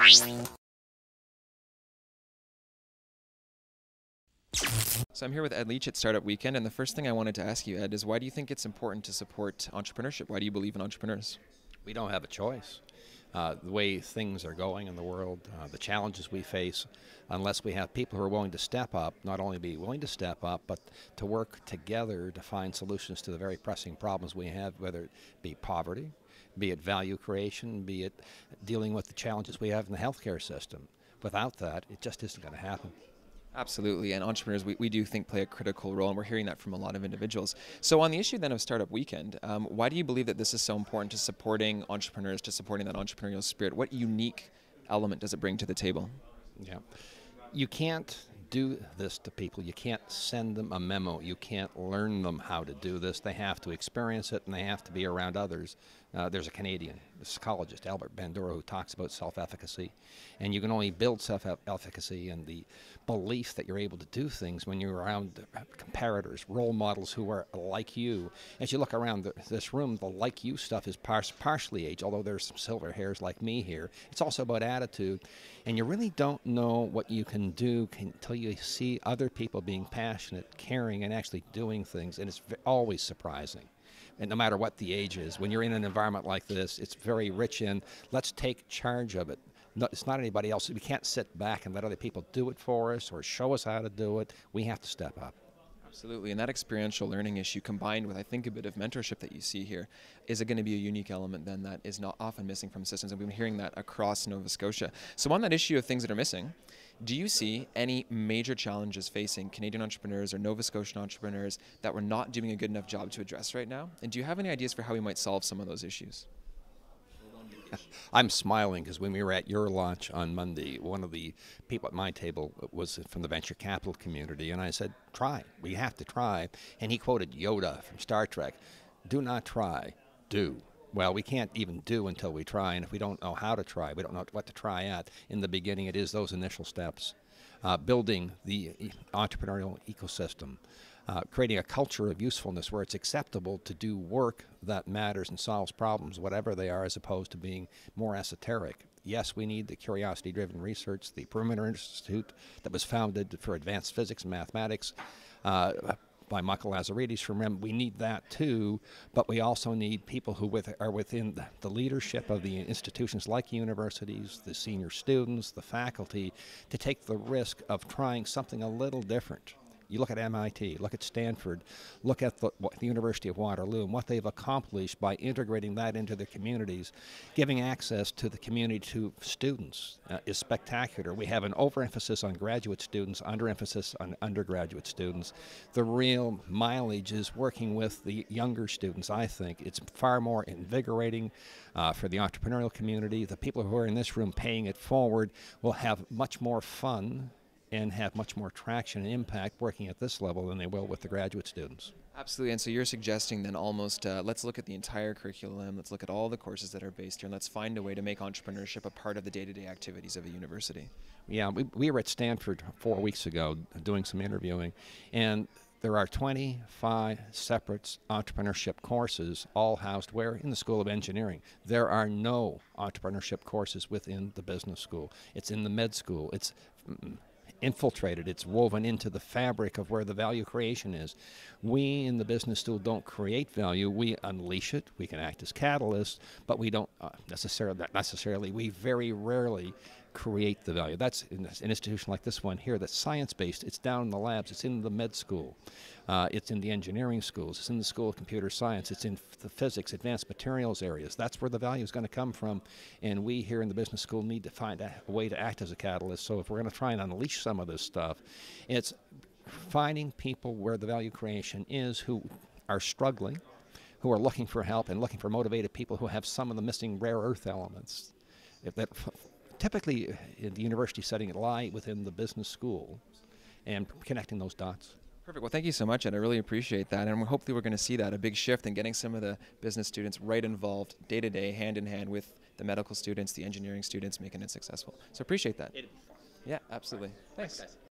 So I'm here with Ed Leach at Startup Weekend, and the first thing I wanted to ask you, Ed, is why do you think it's important to support entrepreneurship? Why do you believe in entrepreneurs? We don't have a choice. The way things are going in the world, the challenges we face, unless we have people who are willing to step up, not only be willing to step up, but to work together to find solutions to the very pressing problems we have, whether it be poverty, be it value creation, be it dealing with the challenges we have in the healthcare system. Without that, it just isn't going to happen. Absolutely, and entrepreneurs, we do think play a critical role, and we're hearing that from a lot of individuals. So on the issue then of Startup Weekend, why do you believe that this is so important to supporting entrepreneurs, to supporting that entrepreneurial spirit? What unique element does it bring to the table? Yeah. You can't do this to people. You can't send them a memo. You can't learn them how to do this. They have to experience it, and they have to be around others. There's a Canadian psychologist, Albert Bandura, who talks about self-efficacy, and you can only build self-efficacy and the belief that you're able to do things when you're around comparators, role models who are like you. As you look around this room, the like you stuff is partially age, although there's some silver hairs like me here. It's also about attitude, and you really don't know what you can do until you see other people being passionate, caring, and actually doing things, and it's always surprising. And no matter what the age is, when you're in an environment like this, it's very rich in, let's take charge of it. No, it's not anybody else. We can't sit back and let other people do it for us or show us how to do it. We have to step up. Absolutely, and that experiential learning issue combined with, I think, a bit of mentorship that you see here, is it going to be a unique element then that is not often missing from systems, and we've been hearing that across Nova Scotia. So on that issue of things that are missing, do you see any major challenges facing Canadian entrepreneurs or Nova Scotian entrepreneurs that we're not doing a good enough job to address right now? And do you have any ideas for how we might solve some of those issues? I'm smiling because when we were at your launch on Monday, one of the people at my table was from the venture capital community, and I said, try. We have to try. And he quoted Yoda from Star Trek, do not try, do. Well, we can't even do until we try, and if we don't know how to try, we don't know what to try at. In the beginning, it is those initial steps. Building the entrepreneurial ecosystem. Creating a culture of usefulness where it's acceptable to do work that matters and solves problems, whatever they are, as opposed to being more esoteric. Yes, we need the curiosity-driven research, the Perimeter Institute that was founded for advanced physics and mathematics by Michael Lazaridis from REM. We need that too, but we also need people who are within the leadership of the institutions like universities, the senior students, the faculty, to take the risk of trying something a little different. You look at MIT, look at Stanford, look at the University of Waterloo and what they've accomplished by integrating that into their communities. Giving access to the community to students is spectacular. We have an overemphasis on graduate students, underemphasis on undergraduate students. The real mileage is working with the younger students, I think. It's far more invigorating for the entrepreneurial community. The people who are in this room paying it forward will have much more fun and have much more traction and impact working at this level than they will with the graduate students. Absolutely, and so you're suggesting then almost let's look at the entire curriculum, let's look at all the courses that are based here, and let's find a way to make entrepreneurship a part of the day-to-day activities of a university. Yeah, we were at Stanford 4 weeks ago doing some interviewing, and there are 25 separate entrepreneurship courses, all housed where? In the School of Engineering. There are no entrepreneurship courses within the business school. It's in the med school. It's infiltrated, it's woven into the fabric of where the value creation is. We in the business school don't create value, we unleash it, we can act as catalysts, but we don't necessarily, we very rarely create the value. That's in an institution like this one here that's science-based. It's down in the labs, it's in the med school, it's in the engineering schools, it's in the School of Computer Science, it's in the physics, advanced materials areas. That's where the value is going to come from, and we here in the business school need to find a way to act as a catalyst. So if we're going to try and unleash some of this stuff, it's finding people where the value creation is who are struggling, who are looking for help, and looking for motivated people who have some of the missing rare earth elements. If that typically in the university setting lie within the business school and connecting those dots. Perfect. Well, thank you so much, Ed. I really appreciate that. And hopefully we're going to see that, a big shift in getting some of the business students right involved day to day, hand in hand with the medical students, the engineering students, making it successful. So appreciate that. Yeah, absolutely. Thanks.